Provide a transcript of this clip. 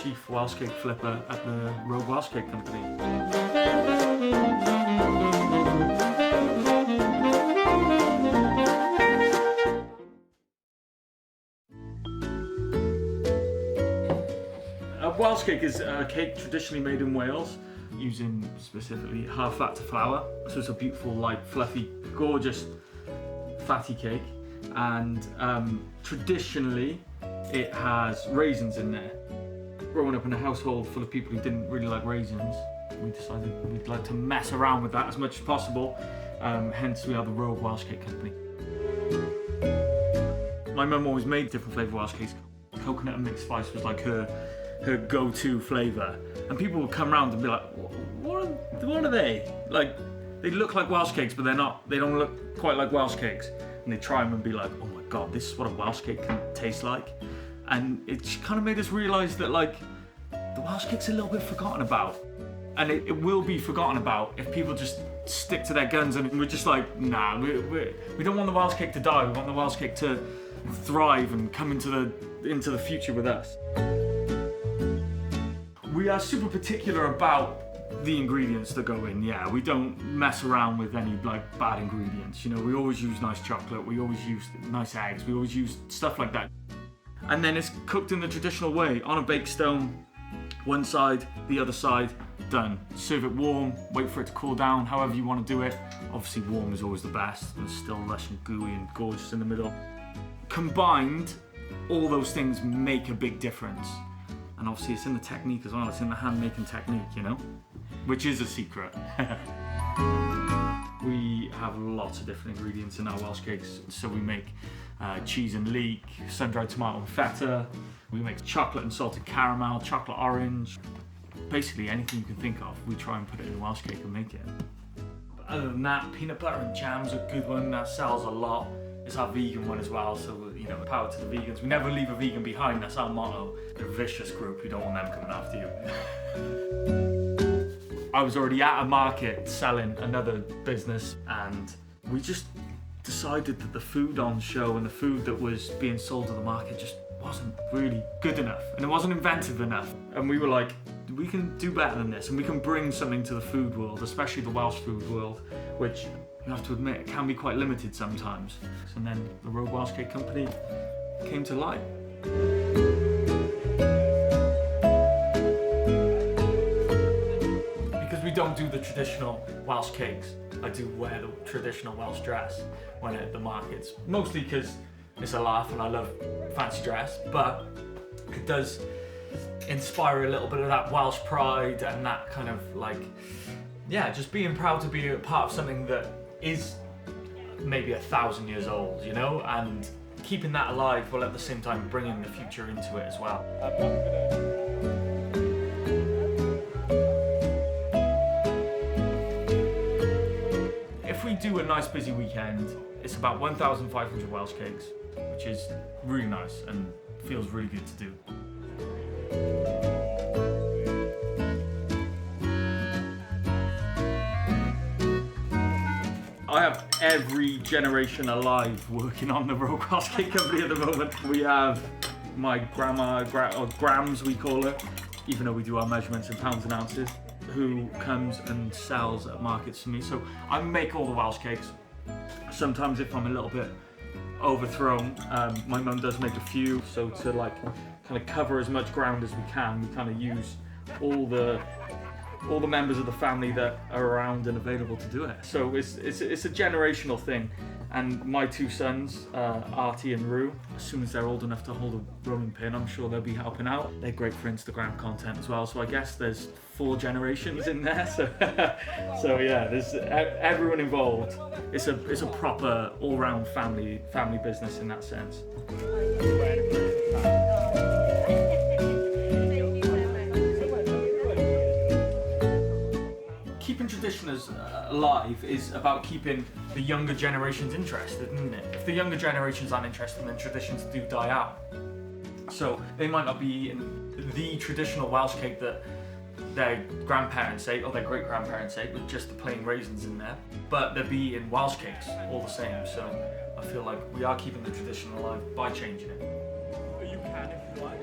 chief Welsh cake flipper at the Rogue Welsh Cake Company. A Welsh cake is a cake traditionally made in Wales, using specifically half fat to flour. So it's a beautiful, light, fluffy, gorgeous, fatty cake. And traditionally, it has raisins in there. Growing up in a household full of people who didn't really like raisins, we decided we'd like to mess around with that as much as possible. Hence, we are the Rogue Welsh Cake Company. My mum always made different flavour Welsh cakes. Coconut and mixed spice was like her go-to flavour. And people would come around and be like, what are they? Like, they look like Welsh cakes, but they're not. They don't look quite like Welsh cakes. And they try them and be like, oh my God, this is what a Welsh cake can taste like. And it kind of made us realise that, like, the Welsh cake's a little bit forgotten about. And it will be forgotten about if people just stick to their guns and we're just like, nah, we don't want the Welsh cake to die, we want the Welsh cake to thrive and come into the future with us. We are super particular about the ingredients that go in, yeah. We don't mess around with any like bad ingredients, you know. We always use nice chocolate, we always use nice eggs, we always use stuff like that. And then it's cooked in the traditional way, on a bake stone, one side, the other side, done. Serve it warm, wait for it to cool down, however you want to do it. Obviously warm is always the best, and still lush and gooey and gorgeous in the middle. Combined, all those things make a big difference. And obviously it's in the technique as well, it's in the hand-making technique, you know? Which is a secret. We have lots of different ingredients in our Welsh cakes. So we make cheese and leek, sun-dried tomato and feta. We make chocolate and salted caramel, chocolate orange. Basically anything you can think of, we try and put it in a Welsh cake and make it. But other than that, peanut butter and jam's a good one, that sells a lot. It's our vegan one as well, so you know, power to the vegans. We never leave a vegan behind, that's our motto. They're a vicious group, you don't want them coming after you. I was already at a market selling another business, and we just decided that the food on show and the food that was being sold to the market just wasn't really good enough, and it wasn't inventive enough. And we were like, we can do better than this, and we can bring something to the food world, especially the Welsh food world, which you have to admit, it can be quite limited sometimes. And then the Rogue Welsh Cake Company came to light. Because we don't do the traditional Welsh cakes, I do wear the traditional Welsh dress when at the markets. Mostly because it's a laugh and I love fancy dress, but it does inspire a little bit of that Welsh pride and that kind of like, yeah, just being proud to be a part of something that is maybe 1,000 years old, you know, and keeping that alive while at the same time bringing the future into it as well. If we do a nice busy weekend, it's about 1,500 Welsh cakes, which is really nice and feels really good to do. I have every generation alive working on the Rogue Welsh Cake Company at the moment. We have my grandma, or Grams we call her, even though we do our measurements in pounds and ounces, who comes and sells at markets for me. So I make all the Welsh cakes. Sometimes if I'm a little bit overthrown, my mum does make a few, so to like kind of cover as much ground as we can, we kind of use all the members of the family that are around and available to do it. So it's a generational thing. And my two sons, Artie and Rue, as soon as they're old enough to hold a rolling pin, I'm sure they'll be helping out. They're great for Instagram content as well, so I guess there's 4 generations in there. So yeah, there's everyone involved. It's a proper all-round family business in that sense. Keeping traditions alive is about keeping the younger generations interested, isn't it? If the younger generations aren't interested, then traditions do die out. So they might not be in the traditional Welsh cake that their grandparents ate or their great-grandparents ate with just the plain raisins in there, but they'll be in Welsh cakes all the same. So I feel like we are keeping the tradition alive by changing it. You can if you like.